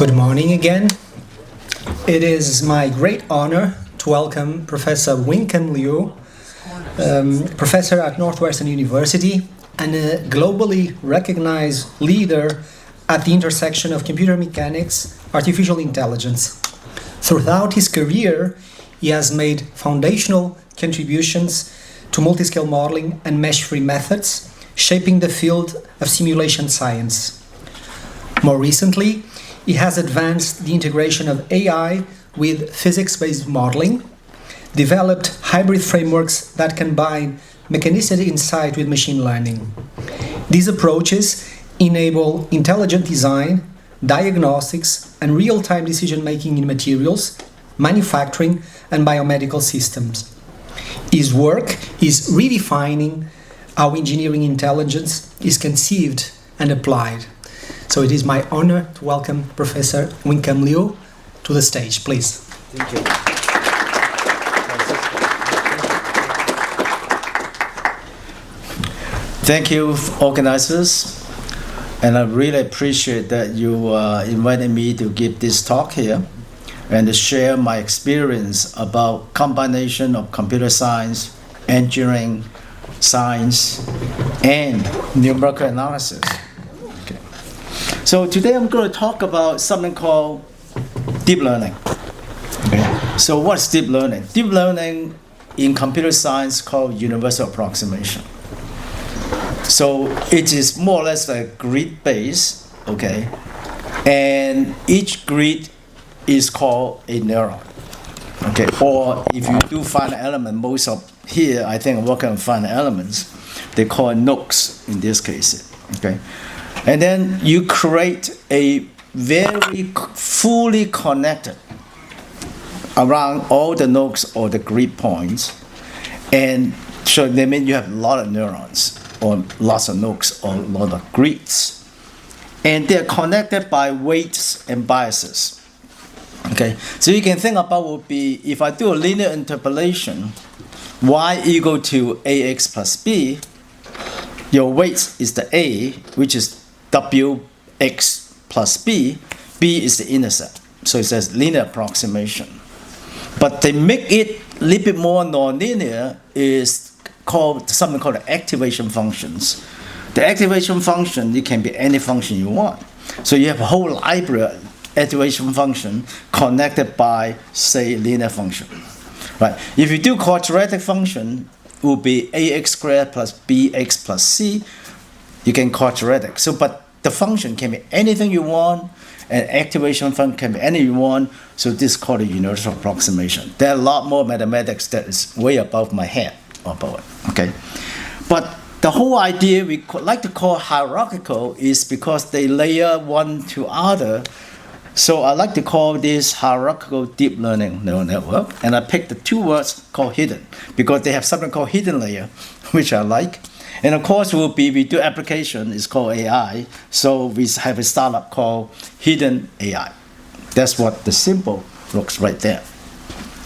Good morning again. It is my great honor to welcome Professor Wincam Liu, professor at Northwestern University and a globally recognized leader at the intersection of computer mechanics, artificial intelligence. Throughout his career, he has made foundational contributions to multiscale modeling and mesh-free methods, shaping the field of simulation science. More recently, he has advanced the integration of AI with physics-based modeling, developed hybrid frameworks that combine mechanistic insight with machine learning. These approaches enable intelligent design, diagnostics, and real-time decision-making in materials, manufacturing, and biomedical systems. His work is redefining how engineering intelligence is conceived and applied. So it is my honor to welcome Professor Wincam Liu to the stage, please. Thank you. Thank you, organizers, and I really appreciate that you invited me to give this talk here and to share my experience about combination of computer science, engineering, science, and numerical analysis. Okay. So today I'm going to talk about something called deep learning. Okay. So what's deep learning? Deep learning in computer science called universal approximation. So it is more or less a grid base, okay? And each grid is called a neuron, okay? Or if you do finite element, most of here, I think I'm working on finite elements, they call it nodes in this case, okay? And then you create a very fully connected around all the nodes or the grid points, and so that means you have a lot of neurons or lots of nodes or a lot of grids, and they're connected by weights and biases. Okay, so you can think about would be if I do a linear interpolation, y equal to ax plus b, your weight is the a, which is wx plus b, b is the intercept. So it says linear approximation. But they make it a little bit more nonlinear is called something called the activation functions. The activation function, it can be any function you want. So you have a whole library of activation function connected by, say, linear function. Right? If you do quadratic function, it will be ax squared plus bx plus c. You can quadratic. So, but the function can be anything you want, and activation function can be anything you want. So this is called a universal approximation. There are a lot more mathematics that is way above my head about it. Okay, but the whole idea we like to call hierarchical is because they layer one to other. So I like to call this hierarchical deep learning neural network, and I picked the two words called hidden because they have something called hidden layer, which I like. And of course, we do application, it's called AI. So we have a startup called Hidden AI. That's what the symbol looks right there.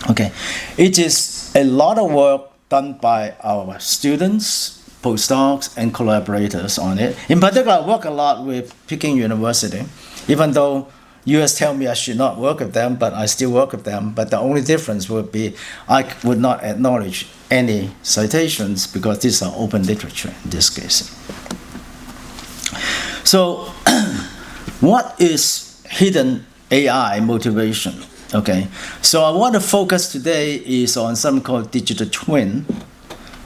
Okay, it is a lot of work done by our students, postdocs, and collaborators on it. In particular, I work a lot with Peking University, even though US tell me I should not work with them, but I still work with them. But the only difference would be I would not acknowledge any citations because these are open literature in this case. So what is hidden AI motivation? Okay, so I want to focus today is on something called digital twin.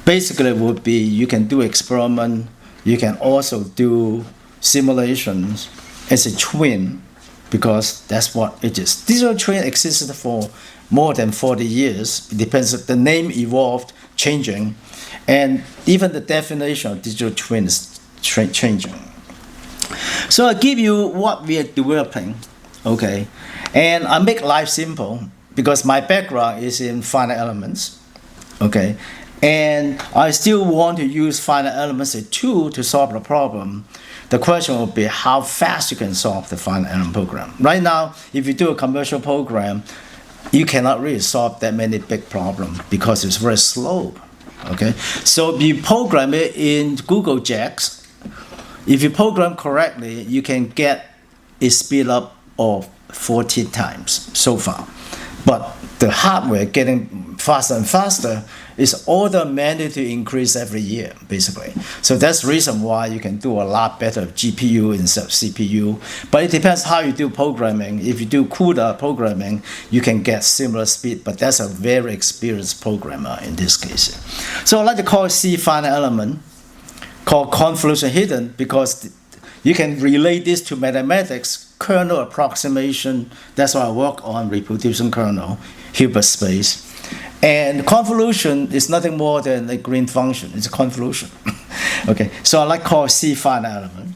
Basically, it would be you can do experiment, you can also do simulations as a twin, because that's what it is. Digital twin existed for more than 40 years. It depends. The name evolved, changing, and even the definition of digital twin is changing. So I give you what we are developing, okay, and I make life simple because my background is in finite elements, okay, and I still want to use finite elements as a tool to solve the problem. The question will be how fast you can solve the finite element program. Right now, if you do a commercial program, you cannot really solve that many big problems because it's very slow. Okay, so if you program it in Google JAX, if you program correctly, you can get a speed up of 40 times so far. But the hardware getting faster and faster is order of magnitude increase every year, basically. So that's the reason why you can do a lot better with GPU instead of CPU. But it depends how you do programming. If you do CUDA programming, you can get similar speed, but that's a very experienced programmer in this case. So I like to call it C final element, called convolution hidden, because you can relate this to mathematics, kernel approximation. That's why I work on reproduction kernel, Hilbert space. And convolution is nothing more than a green function. It's a convolution. Okay, so I like call C final element.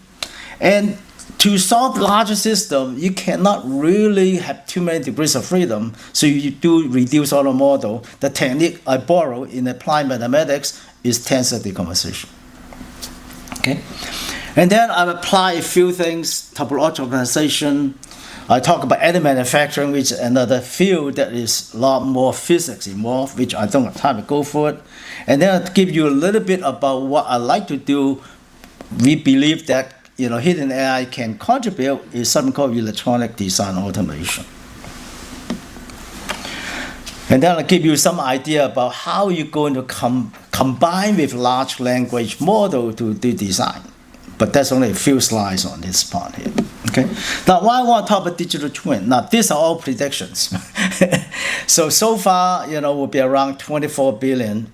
And to solve larger system, you cannot really have too many degrees of freedom. So you do reduce order model. The technique I borrow in applied mathematics is tensor decomposition. Okay, and then I apply a few things: topological organization. I talk about additive manufacturing, which is another field that is a lot more physics involved, which I don't have time to go for it. And then I'll give you a little bit about what I like to do. We believe that hidden AI can contribute is something called electronic design automation. And then I'll give you some idea about how you're going to combine with large language model to do design. But that's only a few slides on this part here. Okay. Now, why I want to talk about digital twin? Now, these are all predictions. So far, will be around 24 billion,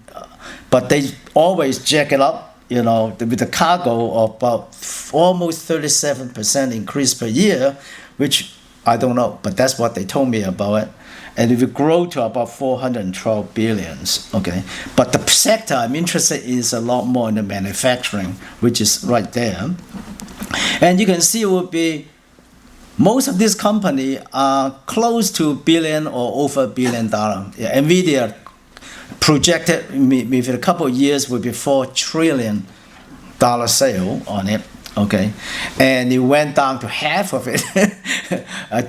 but they always jack it up, with the cargo of about almost 37% increase per year, which I don't know, but that's what they told me about it. And it will grow to about 412 billions, okay? But the sector I'm interested in is a lot more in the manufacturing, which is right there. And you can see it will be, most of these companies are close to $1 billion or over $1 billion. Yeah, NVIDIA projected within a couple of years will be $4 trillion sale on it, okay? And it went down to half of it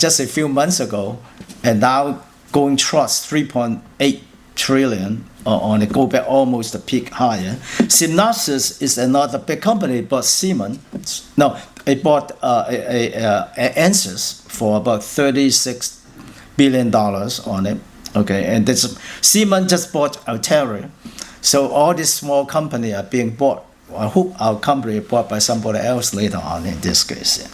just a few months ago, and now going trust 3.8 trillion on it, go back almost the peak higher. Synopsys is another big company, but Siemens, no, it bought Ansys for about $36 billion on it. Okay, and this Siemens just bought Altera. So all these small companies are being bought. I hope our company is bought by somebody else later on in this case. Yeah.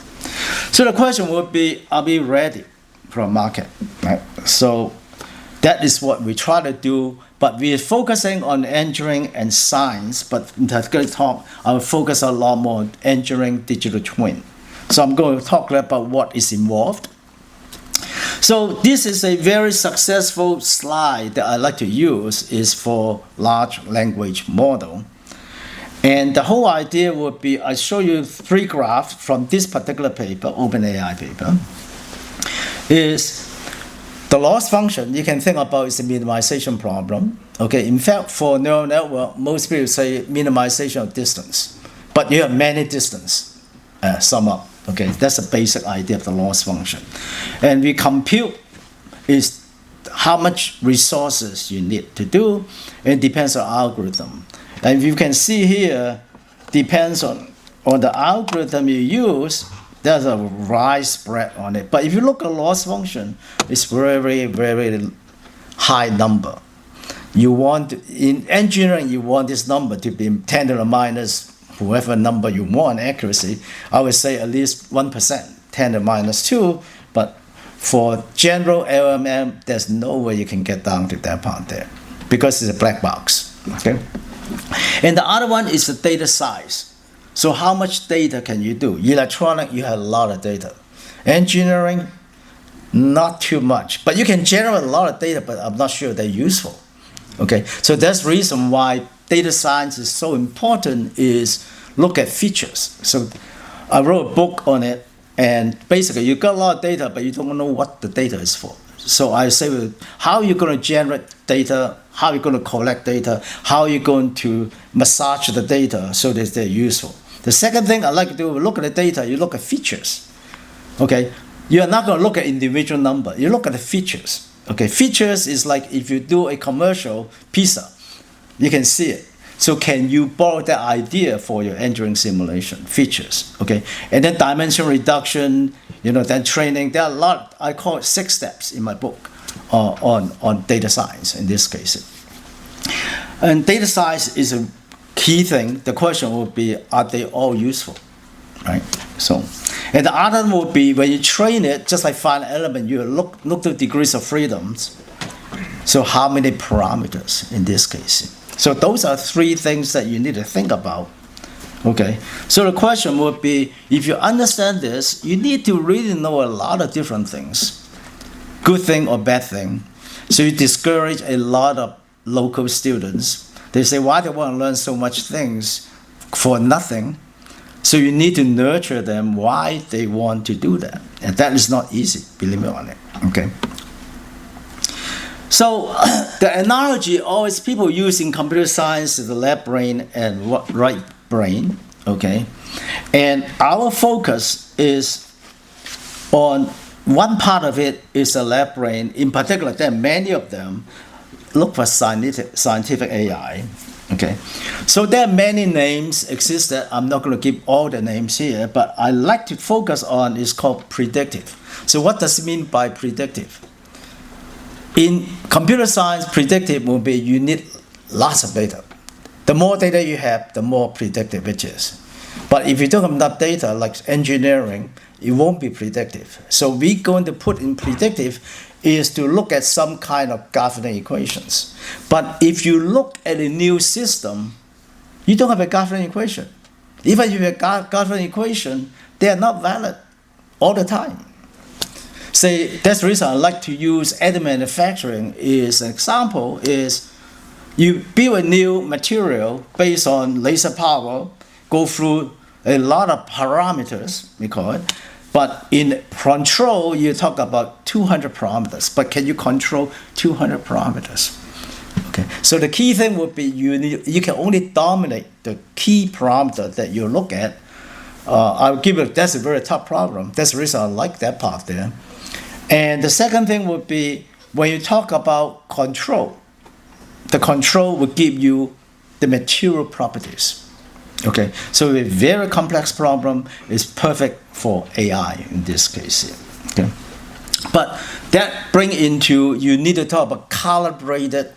So the question would be, are we ready for a market? Right? So that is what we try to do, but we are focusing on engineering and science, but in that talk, I will focus a lot more on engineering digital twin. So I'm going to talk about what is involved. So this is a very successful slide that I like to use is for large language model. And the whole idea would be, I show you 3 graphs from this particular paper, OpenAI paper, is the loss function. You can think about is a minimization problem. Okay, in fact, for neural network, most people say minimization of distance, but you have many distance, sum up. Okay, that's the basic idea of the loss function. And we compute is how much resources you need to do. It depends on algorithm. And you can see here, depends on the algorithm you use, there's a wide spread on it. But if you look at loss function, it's very, very high number. You want, in engineering, you want this number to be 10 to the minus whatever number you want accuracy. I would say at least 1%, 10 to the minus 2, but for general LMM, there's no way you can get down to that part there because it's a black box, okay? And the other one is the data size. So how much data can you do? Electronic, you have a lot of data. Engineering, not too much, but you can generate a lot of data, but I'm not sure they're useful, okay? So that's the reason why data science is so important is look at features. So I wrote a book on it, and basically you got a lot of data, but you don't know what the data is for. So I say, well, how are you going to generate data? How are you going to collect data? How are you going to massage the data so that they're useful? The second thing I like to do, look at the data, you look at features. Okay, you're not going to look at individual number. You look at the features. Okay, features is like if you do a commercial pizza, you can see it. So can you borrow that idea for your engineering simulation features? Okay, and then dimension reduction, then training. There are a lot. I call it 6 steps in my book on data science in this case. And data science is a key thing. The question would be, are they all useful, right? So, and the other one would be when you train it, just like finite element, you look to degrees of freedoms. So how many parameters in this case? So those are 3 things that you need to think about. Okay, so the question would be, if you understand this, you need to really know a lot of different things, good thing or bad thing. So you discourage a lot of local students. They say, why do they want to learn so much things for nothing? So you need to nurture them why they want to do that. And that is not easy, believe me on it. Okay. So the analogy always people use in computer science is the left brain and right brain, okay? And our focus is on one part of it is the left brain. In particular, there are many of them look for scientific AI, okay? So there are many names exist that I'm not going to give all the names here, but I like to focus on is called predictive. So what does it mean by predictive? In computer science, predictive will be you need lots of data. The more data you have, the more predictive it is. But if you don't have enough data, like engineering, it won't be predictive. So we're going to put in predictive is to look at some kind of governing equations. But if you look at a new system, you don't have a governing equation. Even if you have a governing equation, they are not valid all the time. Say, that's the reason I like to use additive manufacturing is an example is you build a new material based on laser power, go through a lot of parameters, we call it. But in control, you talk about 200 parameters. But can you control 200 parameters? Okay. So the key thing would be you can only dominate the key parameter that you look at. I'll give you, that's a very tough problem. That's the reason I like that part there. And the second thing would be when you talk about control, the control will give you the material properties. Okay, so a very complex problem is perfect for AI in this case. Okay, but that brings into you need to talk about calibrated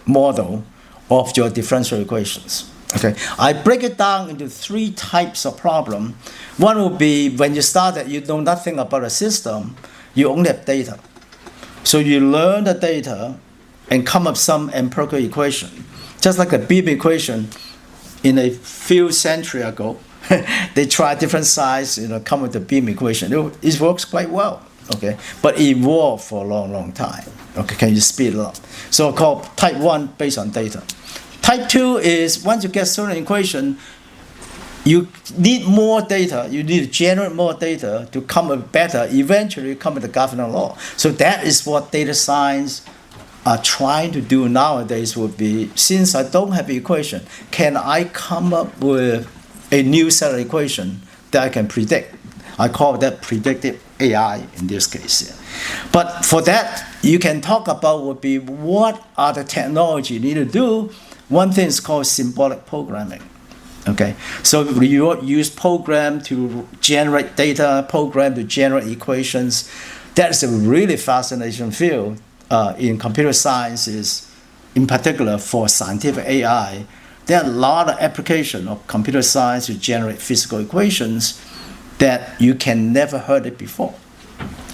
model of your differential equations. Okay, I break it down into 3 types of problem. One would be when you start that you know nothing about a system. You only have data. So you learn the data and come up some empirical equation. Just like the beam equation in a few centuries ago, they tried different size, come up with the beam equation. It works quite well, okay? But it evolved for a long, long time. Okay, can you speed it up? So called type 1 based on data. Type 2 is once you get certain equation, you need more data, you need to generate more data to come up better, eventually come with the governing law. So that is what data science are trying to do nowadays would be, since I don't have an equation, can I come up with a new set of equation that I can predict? I call that predictive AI in this case. But for that, you can talk about would be what are the technology you need to do. One thing is called symbolic programming. Okay, so you use program to generate data, program to generate equations. That's a really fascinating field in computer sciences, in particular for scientific AI. There are a lot of applications of computer science to generate physical equations that you can never heard it before.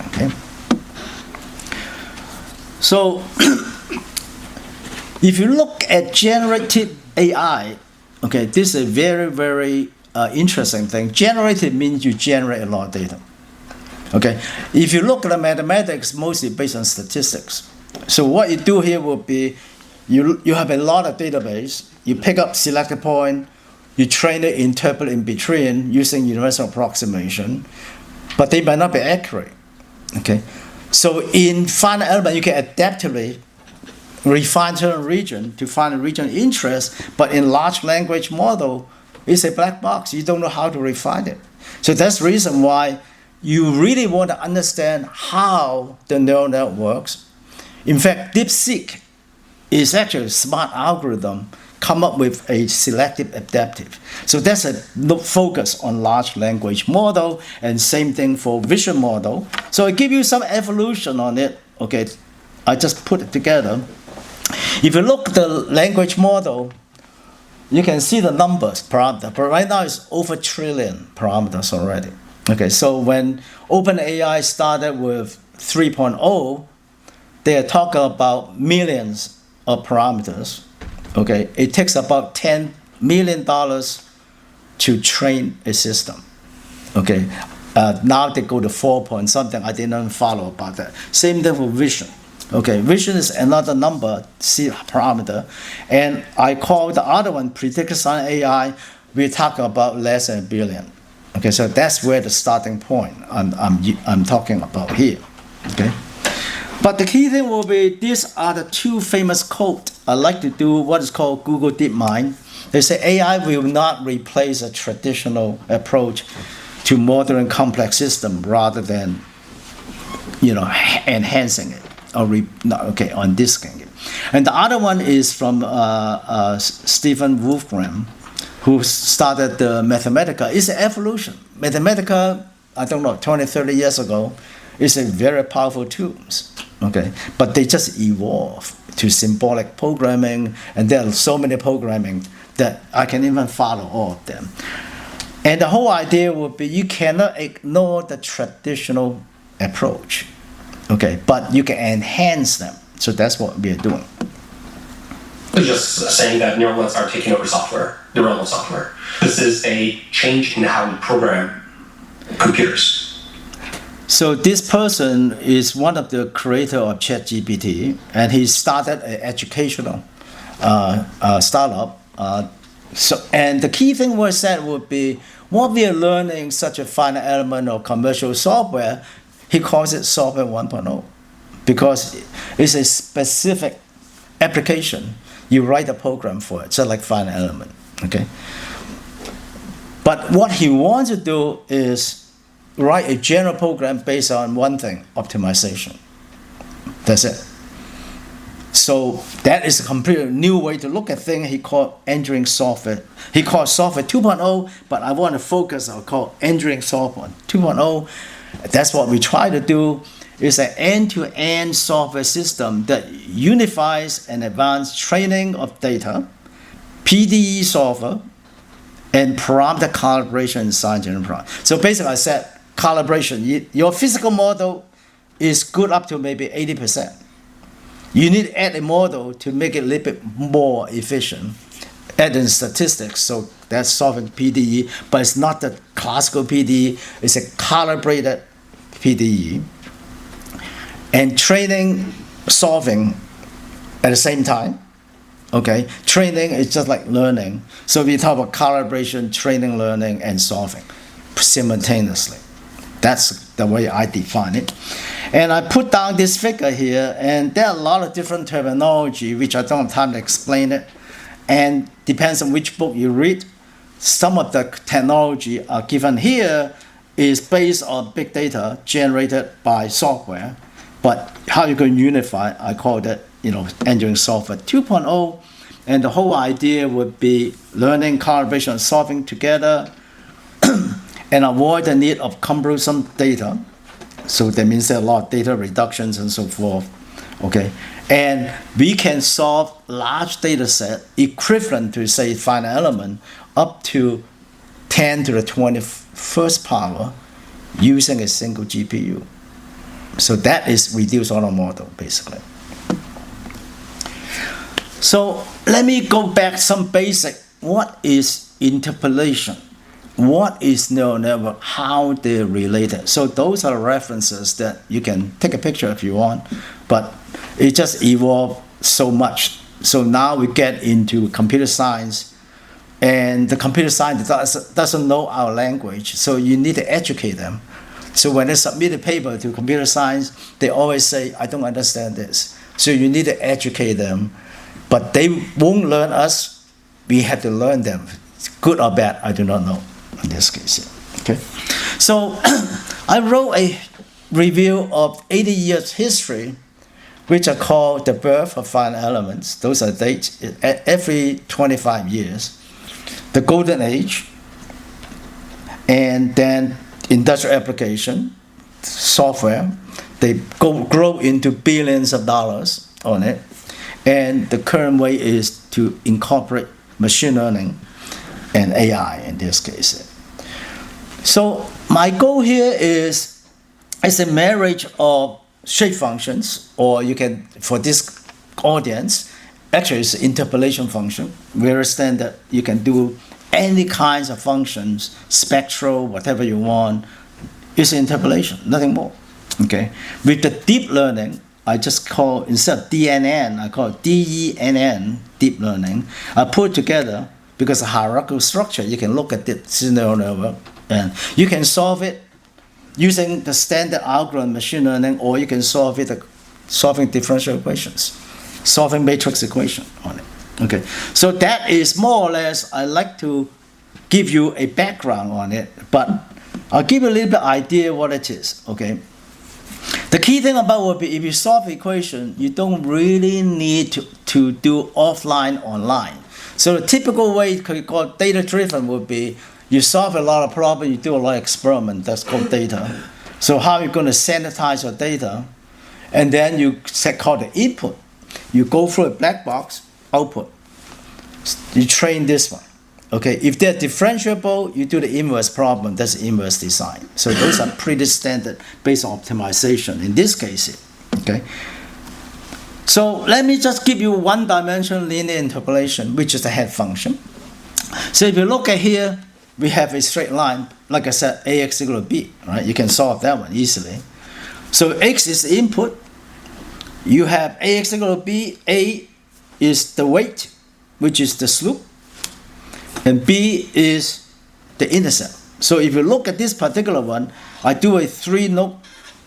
Okay, so if you look at generative AI, okay, this is a very, very interesting thing. Generative means you generate a lot of data. Okay, if you look at the mathematics, mostly based on statistics. So what you do here will be, you have a lot of database, you pick up selected point, you train it, interpolate in between using universal approximation, but they might not be accurate. Okay, so in finite element, you can adaptively refine certain region to find a region of interest, but in large language model, it's a black box. You don't know how to refine it. So that's the reason why you really want to understand how the neural network works. In fact, DeepSeek is actually a smart algorithm come up with a selective adaptive. So that's a focus on large language model, and same thing for vision model. So I give you some evolution on it. Okay, I just put it together. If you look at the language model, you can see the numbers parameter, but right now it's over 1 trillion parameters already. Okay, so when OpenAI started with 3.0, they are talking about millions of parameters. Okay, it takes about $10 million to train a system. Okay, now they go to 4 point something. I didn't follow about that. Same thing for vision. Okay, vision is another number, C parameter, and I call the other one predictive science AI. We're talking about less than 1 billion. Okay, so that's where the starting point I'm talking about here. Okay, but the key thing will be these are the two famous quotes. I like to do what is called Google DeepMind. They say AI will not replace a traditional approach to modeling complex system rather than enhancing it. On disking it. And the other one is from Stephen Wolfram, who started the Mathematica. It's an evolution. Mathematica, I don't know, 20, 30 years ago, is a very powerful tool. Okay, but they just evolve to symbolic programming, and there are so many programming that I can even follow all of them. And the whole idea would be you cannot ignore the traditional approach. Okay, but you can enhance them. So that's what we are doing. It's just saying that neural nets are taking over software, the realm of software. This is a change in how we program computers. So this person is one of the creator of ChatGPT, and he started an educational startup. And the key thing was said would be what we are learning such a finite element of commercial software. He calls it software 1.0 because it's a specific application. You write a program for it, just like finite element. Okay. But what he wants to do is write a general program based on one thing: optimization. That's it. So that is a completely new way to look at things. He called engineering software. He called software 2.0, but I want to focus on called engineering software 2.0. That's what we try to do. It's an end-to-end software system that unifies an advanced training of data, PDE software, and parameter calibration and science enterprise. So basically I said calibration. Your physical model is good up to maybe 80%. You need to add a model to make it a little bit more efficient. Add in statistics, so that's solving PDE, but it's not the classical PDE, it's a calibrated PDE. And training, solving at the same time. Okay, training is just like learning. So we talk about calibration, training, learning, and solving simultaneously. That's the way I define it. And I put down this figure here, and there are a lot of different terminology, which I don't have time to explain it. And depends on which book you read. Some of the technology are given here is based on big data generated by software. But how you can unify, I call that, engineering software 2.0. And the whole idea would be learning, calibration, and solving together and avoid the need of cumbersome data. So that means there are a lot of data reductions and so forth. Okay. And we can solve large data set equivalent to, say, finite element up to 10 to the 21st power using a single GPU. So that is reduced order model, basically. So let me go back some basic. What is interpolation? What is neural network? How they're related? So those are references that you can take a picture if you want, but it just evolved so much. So now we get into computer science, and the computer science doesn't know our language, so you need to educate them. So when they submit a paper to computer science, they always say, I don't understand this. So you need to educate them, but they won't learn us. We have to learn them. Good or bad, I do not know in this case. Okay. So I wrote a review of 80 years history which are called the birth of finite elements. Those are dates every 25 years. The golden age, and then industrial application, software. They grow into billions of dollars on it. And the current way is to incorporate machine learning and AI in this case. So my goal here is a marriage of shape functions, or you can, for this audience, actually it's an interpolation function, very standard. You can do any kinds of functions, spectral, whatever you want. It's interpolation, nothing more. Okay. With the deep learning, I just call, instead of DNN, I call it DENN, deep learning. I put it together because a hierarchical structure, you can look at this neural network and you can solve it using the standard algorithm machine learning, or you can solve it solving differential equations, solving matrix equation on it. Okay, so that is more or less, I like to give you a background on it, but I'll give you a little bit idea what it is. Okay. The key thing about would be if you solve equation, you don't really need to do offline, online. So the typical way called data-driven would be you solve a lot of problems, you do a lot of experiment, that's called data. So how are you going to sanitize your data? And then you call the input. You go through a black box, output. You train this one. Okay, if they're differentiable, you do the inverse problem, that's inverse design. So those are pretty standard based on optimization in this case. Okay. So let me just give you one-dimensional linear interpolation, which is the head function. So if you look at here, we have a straight line, like I said, ax equal to b, right? You can solve that one easily. So x is the input. You have ax equal to b, a is the weight, which is the slope, and b is the intercept. So if you look at this particular one, I do a 3-node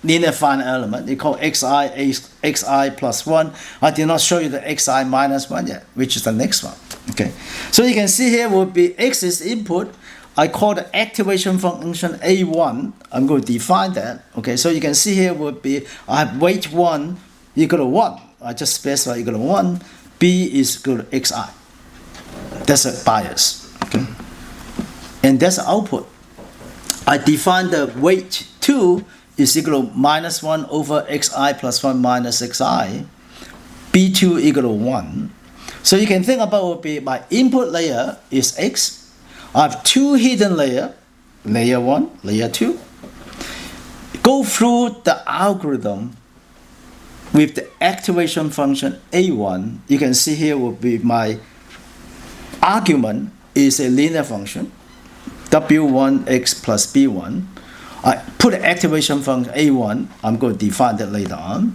linear finite element. They call xi plus 1. I did not show you the xi minus 1 yet, which is the next one. Okay. So you can see here would be x is input. I call the activation function a1. I'm going to define that. Okay. So you can see here would be I have weight 1 equal to 1. I just specify equal to 1. B is equal to xi. That's a bias. Okay. And that's the output. I define the weight 2 is equal to minus 1 over xi plus 1 minus xi. B2 equal to 1. So you can think about would be my input layer is x. I have two hidden layers, layer 1, layer 2. Go through the algorithm with the activation function a1. You can see here would be my argument is a linear function, w1x plus b1. I put the activation function a1. I'm going to define that later on.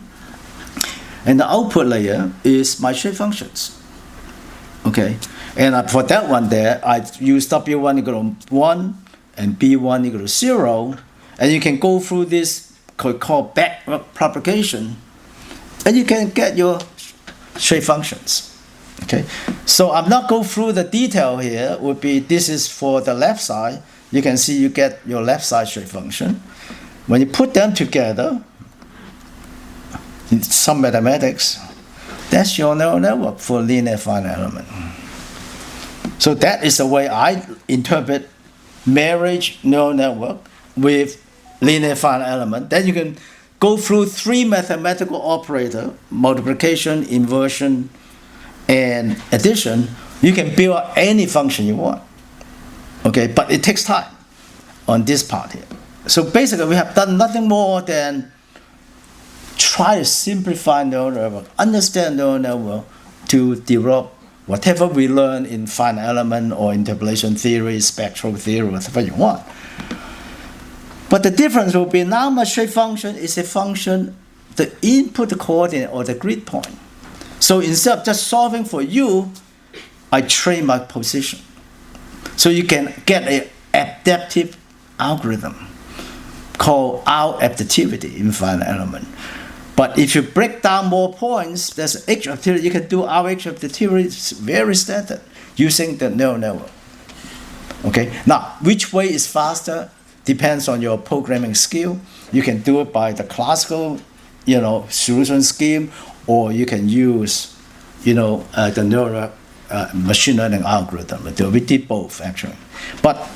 And the output layer is my shape functions. Okay, and for that one there, I use w1 equal to 1 and b1 equal to 0. And you can go through this called back propagation, and you can get your shape functions. Okay, so I'm not going through the detail here. Would be this is for the left side. You can see you get your left side shape function. When you put them together, in some mathematics, that's your neural network for linear finite element. So that is the way I interpret marriage neural network with linear finite element. Then you can go through 3 mathematical operators: multiplication, inversion, and addition. You can build any function you want. Okay, but it takes time on this part here. So basically, we have done nothing more than try to simplify neural network, understand neural network to develop whatever we learn in finite element or interpolation theory, spectral theory, whatever you want. But the difference will be now my shape function is a function, the input coordinate or the grid point. So instead of just solving for you, I train my position. So you can get an adaptive algorithm called R-adaptivity in finite element. But if you break down more points, there's H-adaptivity. You can do R-adaptivity. It's very standard using the neural network. Okay. Now, which way is faster depends on your programming skill. You can do it by the classical, solution scheme, or you can use, the neural machine learning algorithm. We did both actually, but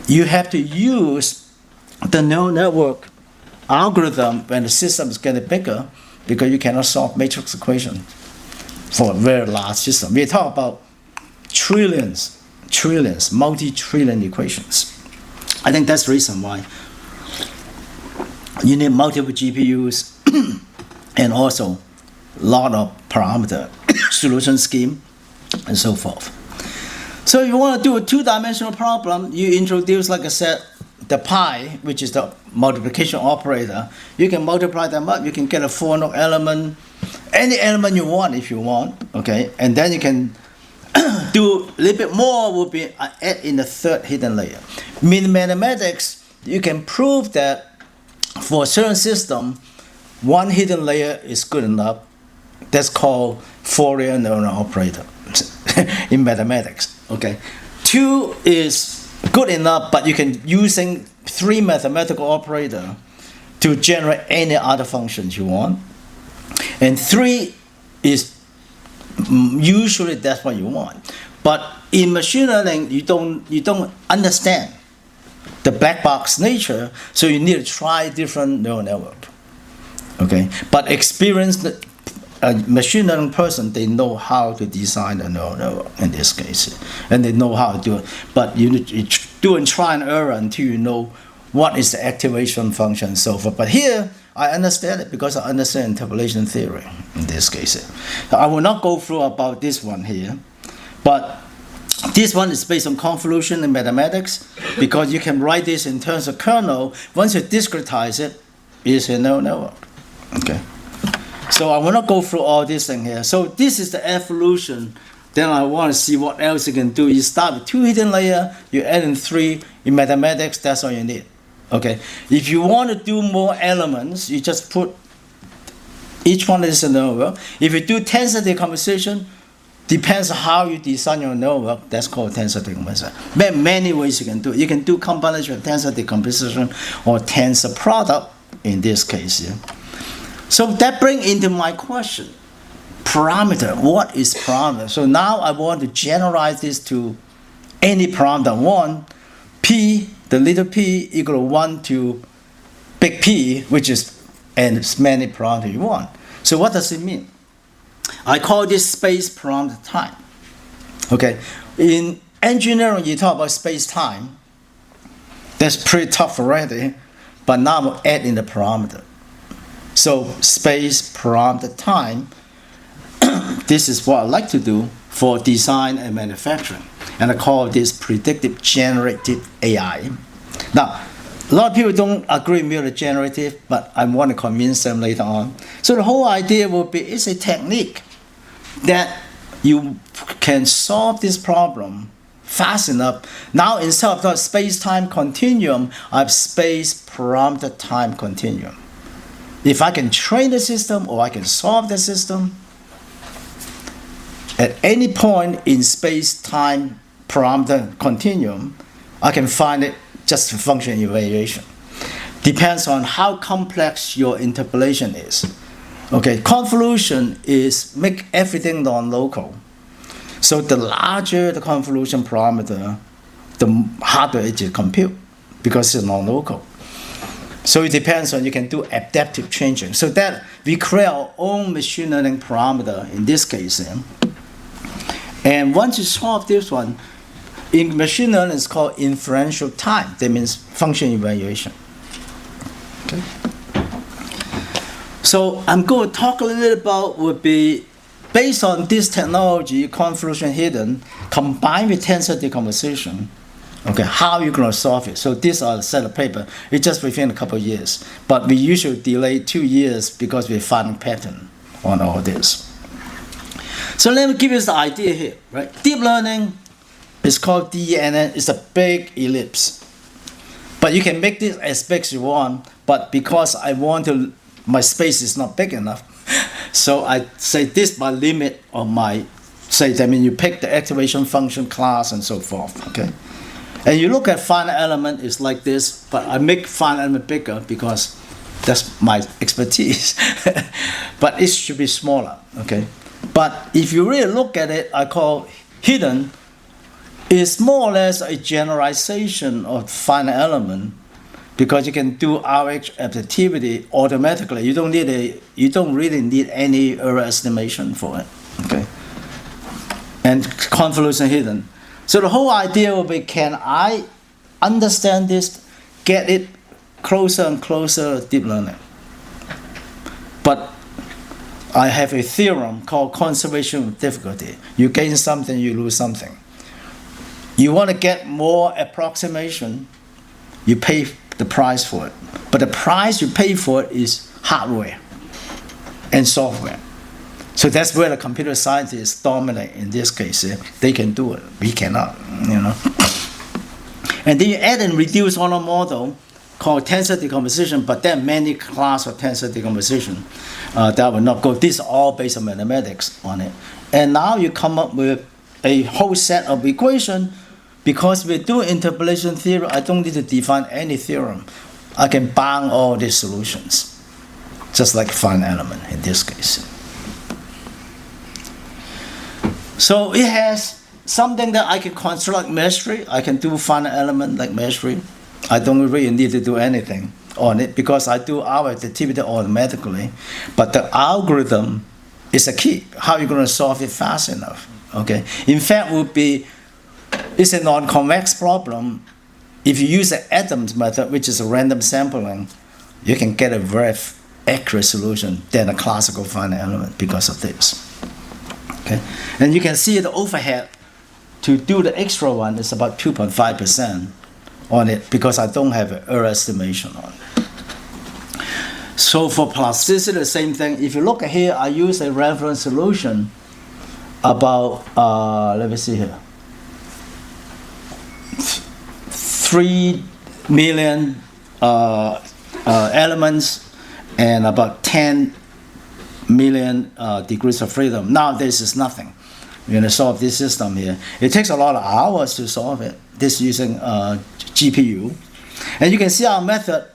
you have to use the neural network algorithm when the system is getting bigger, because you cannot solve matrix equation for a very large system. We talk about trillions, multi-trillion equations. I think that's the reason why you need multiple GPUs and also a lot of parameter solution scheme and so forth. So if you want to do a two-dimensional problem, you introduce, like I said, the pi, which is the multiplication operator. You can multiply them up. You can get a 4-node element, any element you want if you want, okay? And then you can do a little bit more, will be add in the third hidden layer. In mathematics, you can prove that for a certain system, one hidden layer is good enough. That's called Fourier neural operator in mathematics, okay? 2 is good enough, but you can using 3 mathematical operator to generate any other functions you want. And 3 is usually that's what you want. But in machine learning, you don't understand the black box nature, so you need to try different neural network. Okay, but experienced machine learning person, they know how to design a neural network in this case, and they know how to do it. But you need to do and try and error until you know what is the activation function and so forth. But here, I understand it because I understand interpolation theory in this case. I will not go through about this one here, but this one is based on convolution in mathematics, because you can write this in terms of kernel. Once you discretize it, it's a neural network. Okay. So I will not go through all this thing here. So this is the evolution. Then I want to see what else you can do. You start with 2 hidden layers, you add in 3. In mathematics, that's all you need. Okay. If you want to do more elements, you just put each one is a neural network. If you do tensor decomposition, depends on how you design your neural network. That's called tensor decomposition. There are many ways you can do it. You can do combination of tensor decomposition or tensor product in this case. Yeah. So that brings into my question, parameter. What is parameter? So now I want to generalize this to any parameter. 1, p, the little p equal to 1 to big P, which is as many parameters you want. So what does it mean? I call this space parameter time. Okay, in engineering you talk about space time. That's pretty tough already, but now I'm adding the parameter. So space parameter time, this is what I like to do for design and manufacturing. And I call this predictive generative AI. Now, a lot of people don't agree with me with generative, but I want to convince them later on. So the whole idea will be, it's a technique that you can solve this problem fast enough. Now instead of the space-time continuum, I have space parameter time continuum. If I can train the system or I can solve the system, at any point in space-time parameter continuum, I can find it just function evaluation. Depends on how complex your interpolation is. Okay, convolution is make everything non-local. So the larger the convolution parameter, the harder it is to compute because it's non-local. So it depends on, you can do adaptive changing. So that we create our own machine learning parameter in this case. And once you solve this one, in machine learning it's called inferential time. That means function evaluation. Okay. So I'm going to talk a little about would be based on this technology, convolution hidden, combined with tensor decomposition. Okay, how you going to solve it? So these are a set of paper. It's just within a couple of years, but we usually delay 2 years because we're finding pattern on all this. So let me give you the idea here, right? Deep learning is called DNN. It's a big ellipse, but you can make this as big as you want. But because I want to, my space is not big enough, so I say this my limit of my, say that means you pick the activation function class and so forth. Okay. And you look at final element is like this, but I make final element bigger because That's my expertise. But it should be smaller, okay? But if you really look at it, I call hidden is more or less a generalization of finite element, because you can do RH additivity automatically. You don't really need any error estimation for it, okay? And convolution hidden. So the whole idea will be, can I understand this, get it closer and closer to deep learning? But I have a theorem called conservation of difficulty. You gain something, you lose something. You want to get more approximation, you pay the price for it. But the price you pay for it is hardware and software. So that's where the computer scientists dominate in this case. They can do it, we cannot, you know. And then you add and reduce on a model called tensor decomposition, but there are many classes of tensor decomposition that will not go. These are all based on mathematics on it. And now you come up with a whole set of equations. Because we do interpolation theory, I don't need to define any theorem. I can bound all these solutions, just like finite element in this case. So it has something that I can construct mesh tree. I can do finite element like mesh tree. I don't really need to do anything on it because I do our activity automatically. But the algorithm is a key. How are you going to solve it fast enough? Okay. In fact, it's a non-convex problem. If you use the Adams method, which is a random sampling, you can get a very accurate solution than a classical finite element because of this. Okay, and you can see the overhead to do the extra one is about 2.5% on it because I don't have an error estimation on it. So for plasticity, the same thing. If you look at here, I use a reference solution about, let me see here, 3 million elements and about 10 million degrees of freedom. Now this is nothing. We're going to solve this system here. It takes a lot of hours to solve it. This using GPU. And you can see our method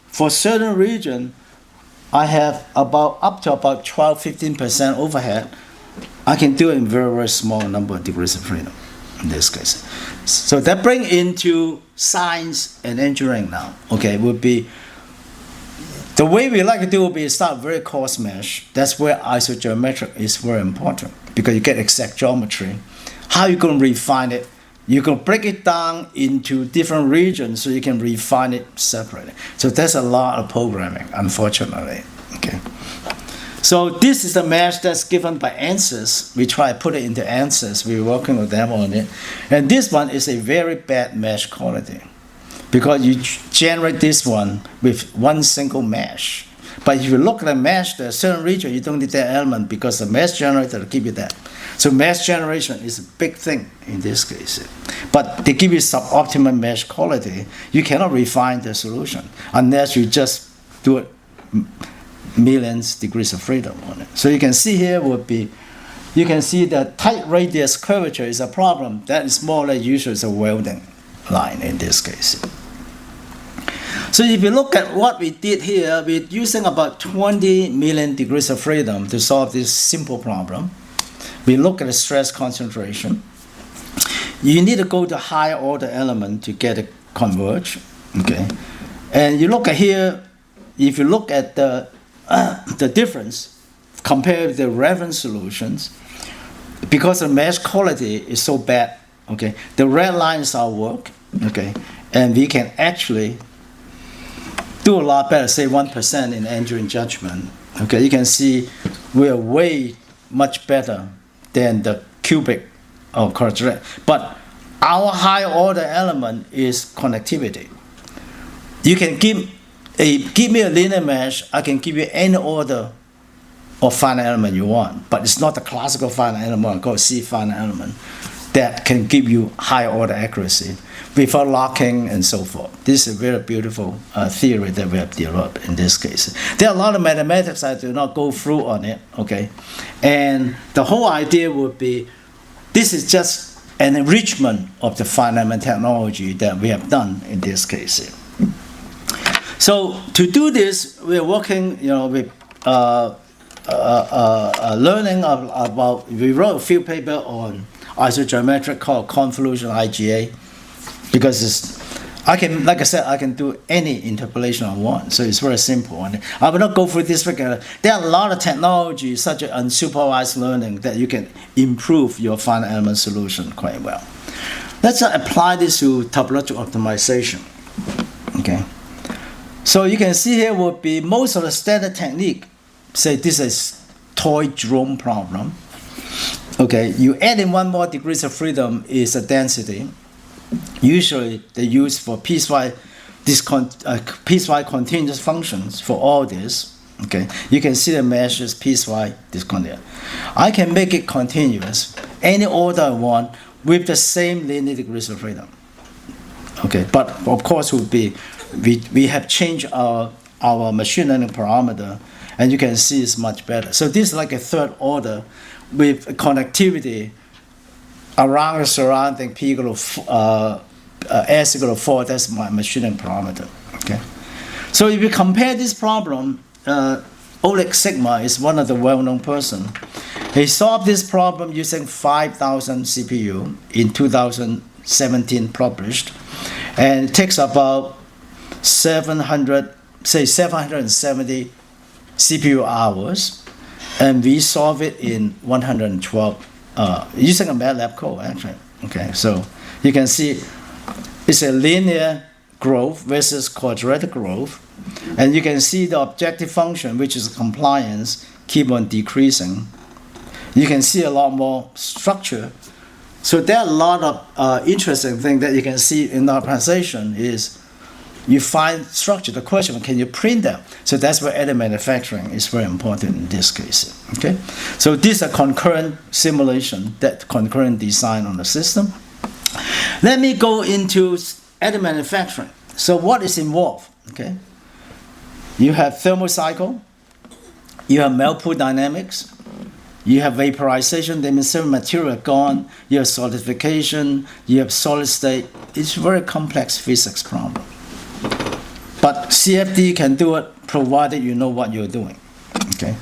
for certain region, I have up to about 12-15% overhead. I can do it in very, very small number of degrees of freedom in this case. So that brings into science and engineering now. Okay, would be the way we like to do will be start very coarse mesh. That's where isogeometric is very important because you get exact geometry. How you going to refine it? You can break it down into different regions so you can refine it separately. So there's a lot of programming, unfortunately. Okay. So this is the mesh that's given by ANSYS. We try to put it into ANSYS. We're working with them on it. And this one is a very bad mesh quality because you generate this one with one single mesh. But if you look at the mesh, there's a certain region you don't need that element because the mesh generator will give you that. So mesh generation is a big thing in this case. But they give you suboptimal mesh quality. You cannot refine the solution unless you just do it millions degrees of freedom on it. So you can see here would be, you can see that tight radius curvature is a problem. That is more or less usually as a welding line in this case. So if you look at what we did here, we're using about 20 million degrees of freedom to solve this simple problem. We look at the stress concentration. You need to go to higher order element to get it converge. Okay, and you look at here, if you look at the difference compared with the reference solutions, because the mesh quality is so bad, okay, the red line is our work, okay, and we can actually do a lot better, say 1% in engineering judgment. Okay, you can see we are way much better than the cubic or quadratic. But our high order element is connectivity. You can give me a linear mesh, I can give you any order of finite element you want, but it's not the classical finite element called C finite element that can give you high order accuracy without locking and so forth. This is a very beautiful theory that we have developed in this case. There are a lot of mathematics I do not go through on it, okay? And the whole idea would be, this is just an enrichment of the finite element technology that we have done in this case. So to do this, we're working, with learning about. We wrote a few papers on isogeometric called convolution IGA, because I can do any interpolation I want, so it's very simple. And I will not go through this figure. There are a lot of technologies, such as unsupervised learning, that you can improve your finite element solution quite well. Let's apply this to topological optimization. Okay. So you can see here would be most of the standard technique. Say this is toy drone problem. Okay, you add in one more degrees of freedom is a density. Usually they use for piecewise continuous functions for all this. Okay, you can see the measures piecewise discontinuous. I can make it continuous, any order I want, with the same linear degrees of freedom. Okay, but of course we have changed our machine learning parameter, and you can see it's much better. So this is like a third order with connectivity around the surrounding p equal to s equal to 4. That's my machine learning parameter. Okay, so if you compare this problem, Oleg Sigma is one of the well-known person. He solved this problem using 5,000 CPU in 2017 published, and it takes about 770 CPU hours, and we solve it in 112 using a MATLAB code actually. Okay, so you can see it's a linear growth versus quadratic growth, and you can see the objective function, which is compliance, keep on decreasing. You can see a lot more structure. So there are a lot of interesting things that you can see in the optimization is you find structure. The question, can you print them? So that's where additive manufacturing is very important in this case. Okay, so these are concurrent simulation, that concurrent design on the system. Let me go into additive manufacturing. So what is involved? Okay, you have thermal cycle, you have melt pool dynamics, you have vaporization, that means certain material gone, you have solidification, you have solid state. It's a very complex physics problem. But CFD can do it provided you know what you're doing. Okay.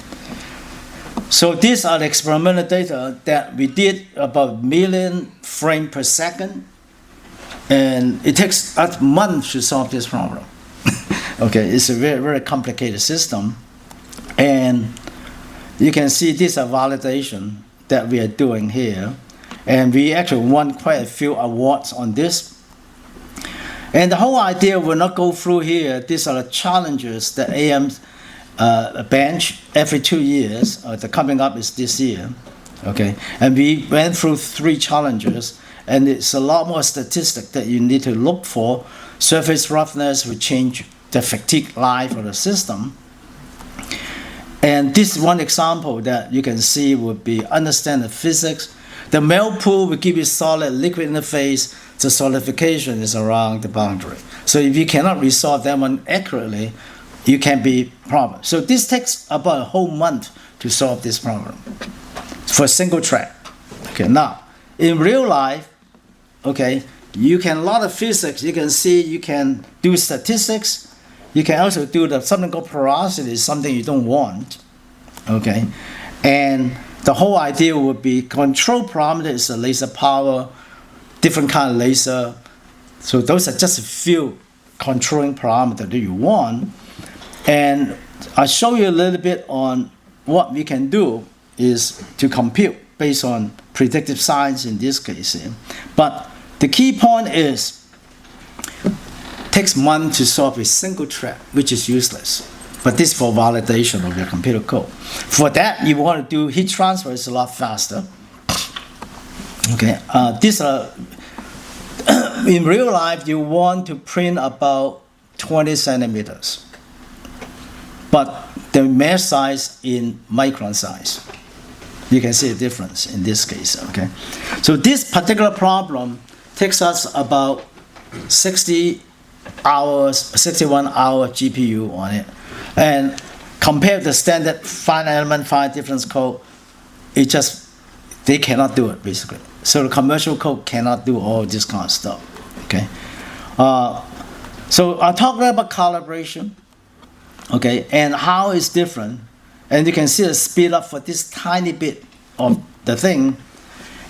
So these are the experimental data that we did about 1 million frames per second, and it takes a month to solve this problem. Okay, it's a very, very complicated system, and you can see this is a validation that we are doing here, and we actually won quite a few awards on this. And the whole idea will not go through here. These are the challenges that AM bench every 2 years. The coming up is this year. Okay, and we went through 3 challenges, and it's a lot more statistics that you need to look for. Surface roughness will change the fatigue life of the system. And this one example that you can see would be understand the physics. The melt pool will give you solid liquid interface. The solidification is around the boundary. So if you cannot resolve that one accurately, you can be problem. So this takes about a whole month to solve this problem for a single track. Okay, now in real life, okay, you can a lot of physics. You can see you can do statistics. You can also do something called porosity, something you don't want. Okay, and the whole idea would be control parameter is the laser power, different kind of laser. So those are just a few controlling parameters that you want. And I'll show you a little bit on what we can do is to compute based on predictive science in this case. But the key point is it takes months to solve a single track, which is useless. But this is for validation of your computer code. For that, you want to do heat transfer, it's a lot faster. Okay, these are in real life, you want to print about 20 centimeters, but the mesh size in micron size. You can see the difference in this case. Okay, so this particular problem takes us about 61 hour GPU on it, and compared to the standard finite element finite difference code, they cannot do it basically. So the commercial code cannot do all this kind of stuff. Okay, So I'm talking about calibration, okay, and how it's different. And you can see the speed up for this tiny bit of the thing.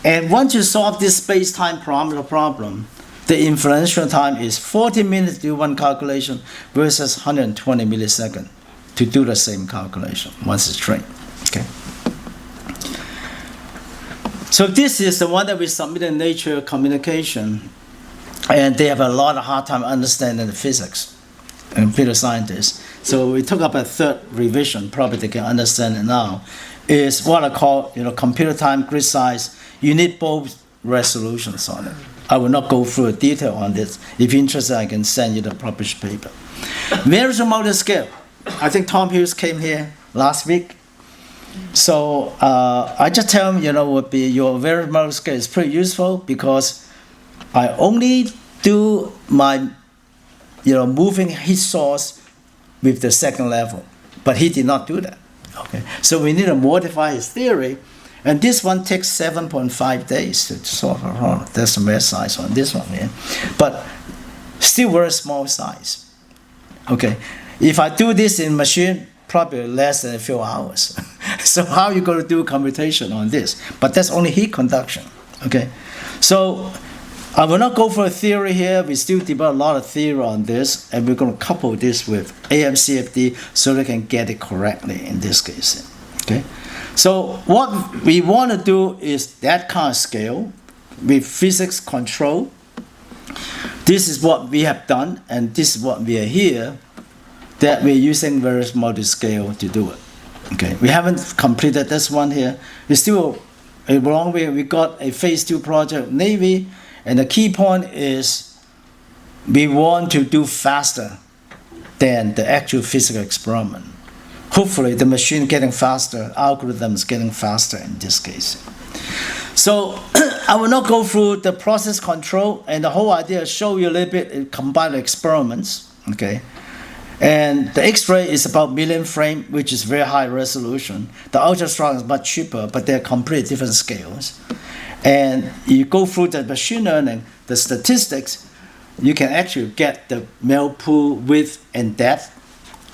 And once you solve this space-time parameter problem, the inferential time is 40 minutes to do one calculation versus 120 milliseconds to do the same calculation once it's trained. Okay. So this is the one that we submitted in Nature Communication, and they have a lot of hard time understanding the physics and computer scientists. So we took up a third revision, probably they can understand it now, is what I call computer time, grid size. You need both resolutions on it. I will not go through a detail on this. If you're interested, I can send you the published paper. Variable motor scale. I think Tom Hughes came here last week. So I just tell him, would be your variable motor scale is pretty useful because I only do my, moving heat source with the second level, but he did not do that. Okay, so we need to modify his theory, and this one takes 7.5 days to solve a problem. There's some less size on this one here, but still very small size. Okay, if I do this in machine, probably less than a few hours. So how are you going to do computation on this? But that's only heat conduction. Okay, so I will not go for a theory here. We still develop a lot of theory on this, and we're going to couple this with AMCFD so they can get it correctly in this case. Okay, so what we want to do is that kind of scale with physics control. This is what we have done, and this is what we are here, that we're using various multi-scale to do it. Okay, we haven't completed this one here. It's still a long way. We got a phase 2 project, Navy. And the key point is we want to do faster than the actual physical experiment. Hopefully the machine getting faster, algorithms getting faster in this case. So I will not go through the process control, and the whole idea is show you a little bit combined experiments. Okay, and the X-ray is about million frame, which is very high resolution. The ultrasound is much cheaper, but they're completely different scales. And you go through the machine learning, the statistics, you can actually get the melt pool width and depth,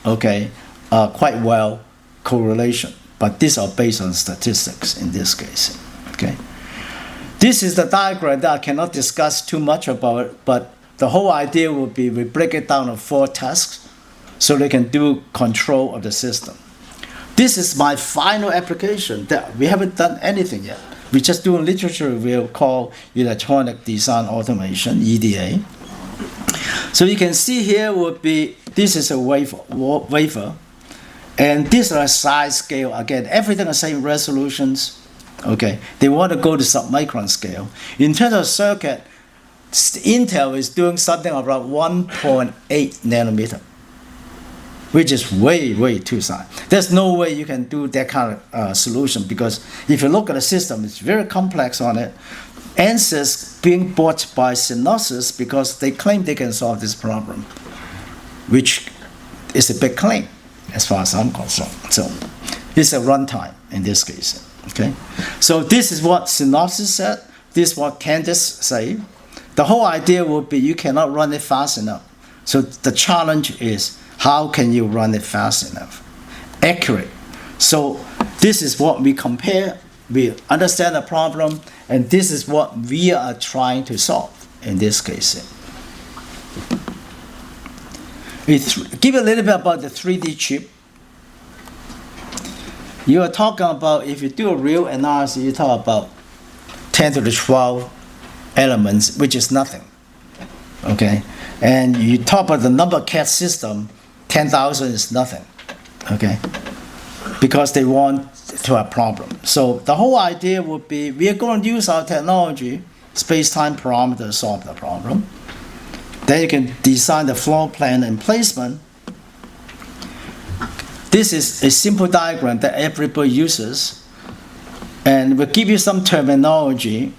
okay, quite well correlation. But these are based on statistics in this case, okay. This is the diagram that I cannot discuss too much about, but the whole idea would be we break it down to 4 tasks so they can do control of the system. This is my final application that we haven't done anything yet. We just do a literature review called Electronic Design Automation, EDA. So you can see here would be, this is a wafer, and these are size scale. Again, everything the same resolutions. Okay, they want to go to submicron scale. In terms of circuit, Intel is doing something around 1.8 nanometer, which is way, way too small. There's no way you can do that kind of solution, because if you look at the system, it's very complex on it. ANSYS being bought by Synopsys because they claim they can solve this problem, which is a big claim as far as I'm concerned. So it's a runtime in this case. Okay, so this is what Synopsys said. This is what Candice say. The whole idea would be you cannot run it fast enough. So the challenge is, how can you run it fast enough? Accurate. So this is what we compare. We understand the problem, and this is what we are trying to solve in this case. Give a little bit about the 3D chip. You are talking about, if you do a real analysis, you talk about 10 to the 12 elements, which is nothing. Okay? And you talk about the number cat system, 10,000 is nothing. Okay? Because they want to have problem. So the whole idea would be, we are going to use our technology, space-time parameter, to solve the problem. Then you can design the floor plan and placement. This is a simple diagram that everybody uses, and we'll give you some terminology.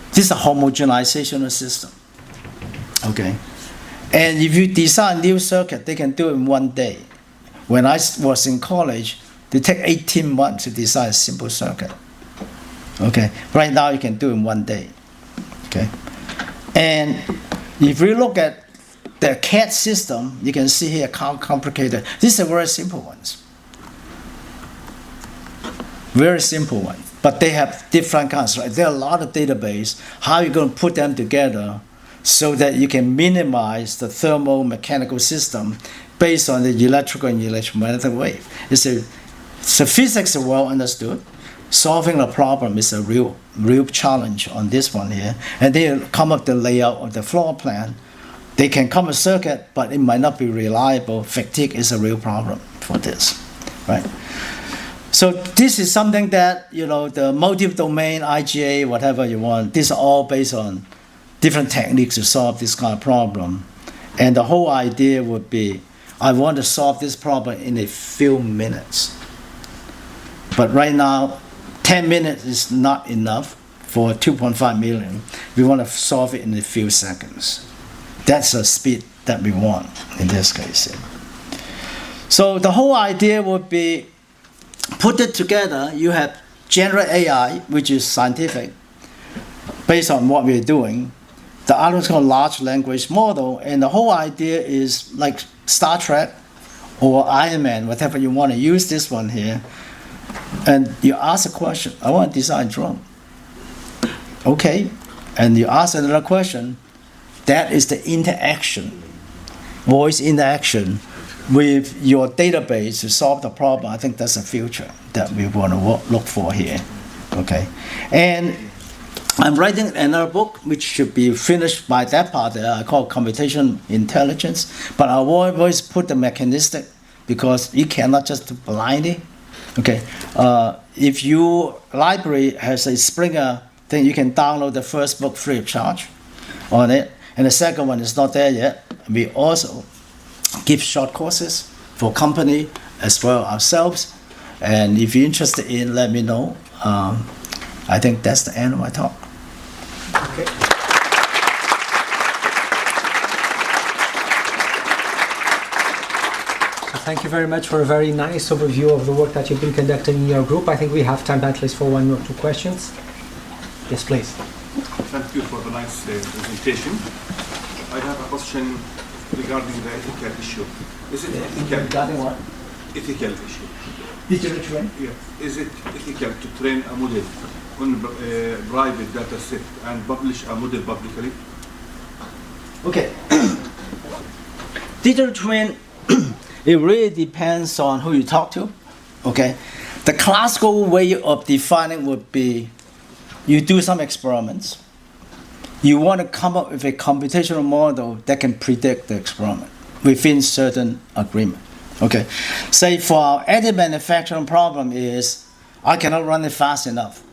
This is a homogenization system. Okay? And if you design a new circuit, they can do it in one day. When I was in college, they take 18 months to design a simple circuit. Okay? Right now, you can do it in one day. Okay? And If we look at the CAD system, you can see here how complicated. These are very simple ones. Very simple one. But they have different kinds, right? There are a lot of databases. How are you going to put them together so that you can minimize the thermal mechanical system based on the electrical and electromagnetic wave? So physics is well understood. Solving the problem is a real challenge on this one here. And they come up with the layout of the floor plan. They can come a circuit, but it might not be reliable. Fatigue is a real problem for this, right? So this is something that, the multi-domain, IGA, whatever you want, these are all based on different techniques to solve this kind of problem. And the whole idea would be, I want to solve this problem in a few minutes. But right now, 10 minutes is not enough for 2.5 million. We want to solve it in a few seconds. That's the speed that we want in this case. So the whole idea would be, put it together, you have general AI, which is scientific, based on what we're doing. The other is called large language model, and the whole idea is like Star Trek or Iron Man, whatever you want to use this one here. And you ask a question, I want to design a drone. Okay, and you ask another question, that is the interaction, voice interaction with your database to solve the problem. I think that's the future that we want to look for here. Okay, and I'm writing another book which should be finished by that part there. I call computation intelligence, but I always put the mechanistic because you cannot just do blindly. Okay, if your library has a Springer, then you can download the first book free of charge on it, and the second one is not there yet. We also give short courses for company as well ourselves, and if you're interested in, let me know. I think that's the end of my talk. Okay. So thank you very much for a very nice overview of the work that you've been conducting in your group. I think we have time at least for one or two questions. Yes, please. Thank you for the nice presentation. I have a question regarding the ethical issue. Is it ethical? Regarding what? Ethical issue. Digital twin? Yeah. Is it ethical to train a model on a private data set and publish a model publicly? Okay. Digital twin, it really depends on who you talk to. Okay. The classical way of defining would be you do some experiments. You want to come up with a computational model that can predict the experiment within certain agreement. Okay. Say for our additive manufacturing problem is I cannot run it fast enough.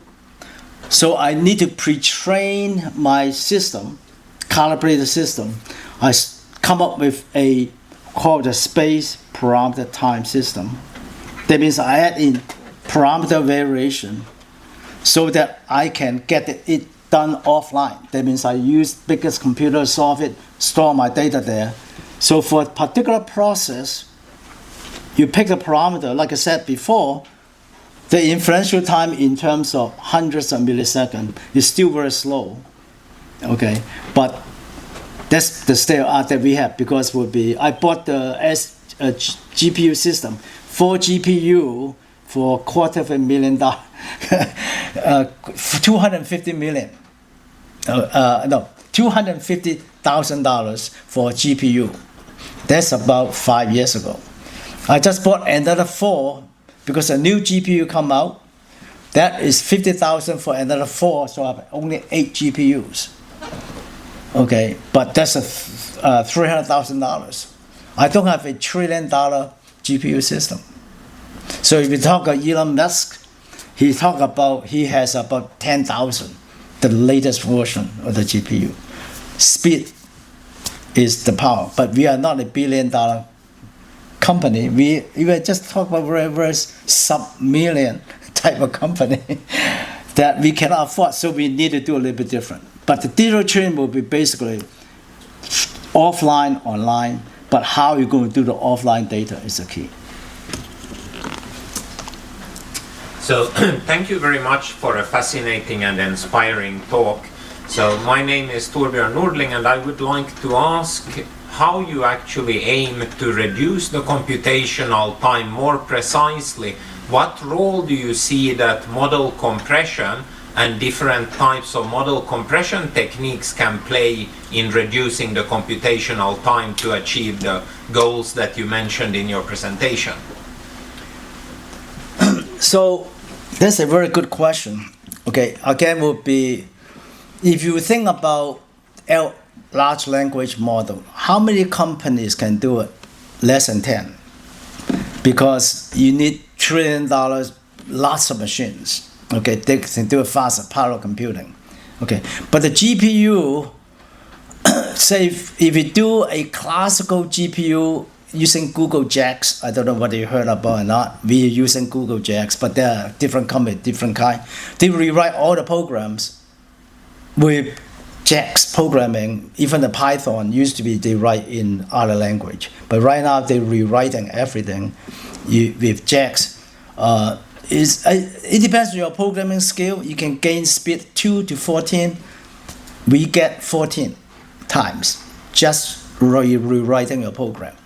So I need to pre-train my system, calibrate the system. I come up with a called the space parameter time system. That means I add in parameter variation so that I can get it done offline. That means I use biggest computer, solve it, store my data there. So for a particular process, you pick a parameter, like I said before, the inferential time in terms of hundreds of milliseconds is still very slow. Okay, but that's the state of art that we have because I bought the GPU system, 4 GPU for $250,000. $250,000 for GPU. That's about 5 years ago. I just bought another 4 because a new GPU come out. That is $50,000 for another 4, so I have only 8 GPUs. Okay, but that's $300,000. I don't have a $1 trillion GPU system. So if you talk about Elon Musk, he has about 10,000, the latest version of the GPU. Speed is the power, but we are not a $1 billion company. We were just talking about very sub-million type of company that we cannot afford, so we need to do a little bit different. But the digital twin will be basically offline, online, but how you're going to do the offline data is the key. So thank you very much for a fascinating and inspiring talk. So my name is Torbjörn Nordling, and I would like to ask how you actually aim to reduce the computational time more precisely. What role do you see that model compression and different types of model compression techniques can play in reducing the computational time to achieve the goals that you mentioned in your presentation? So that's a very good question. Okay, again, would be if you think about large language model, how many companies can do it? Less than 10, because you need $1 trillion, lots of machines. Okay, they can do it faster, parallel computing. Okay, but the GPU, say if you do a classical GPU using Google JAX, I don't know whether you heard about or not. We are using Google JAX, but there are different companies, different kind. They rewrite all the programs with JAX programming. Even the Python used to be they write in other language, but right now they're rewriting everything with JAX. It depends on your programming skill. You can gain speed 2 to 14. We get 14 times just rewriting your program.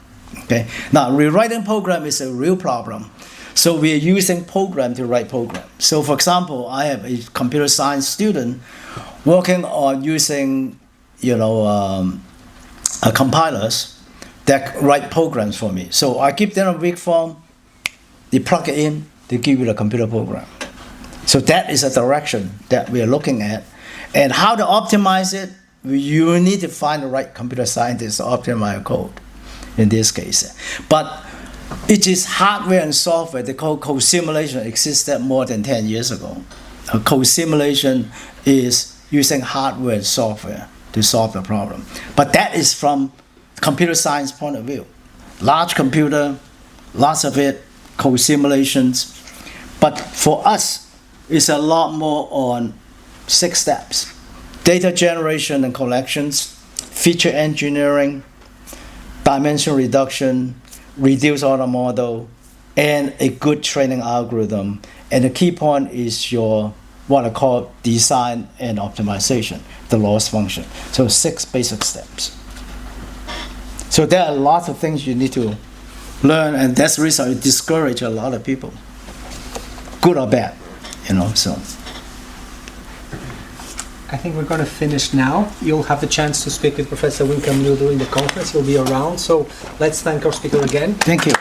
Okay. Now rewriting program is a real problem. So we are using program to write program. So for example, I have a computer science student working on using, compilers that write programs for me. So I give them a weak form, they plug it in, they give you the computer program. So that is a direction that we are looking at. And how to optimize it, you need to find the right computer scientist to optimize code in this case. But it is hardware and software. They call co-simulation existed more than 10 years ago. A co-simulation is using hardware and software to solve the problem. But that is from computer science point of view. Large computer, lots of it, co-simulations. But for us, it's a lot more on 6 steps. Data generation and collections, feature engineering, dimension reduction, reduce auto model, and a good training algorithm. And the key point is your what I call design and optimization, the loss function. So 6 basic steps. So there are lots of things you need to learn, and that's the reason it discourages a lot of people, good or bad, so. I think we're going to finish now. You'll have the chance to speak with Professor Wing Kam Liu during the conference. He'll be around. So let's thank our speaker again. Thank you.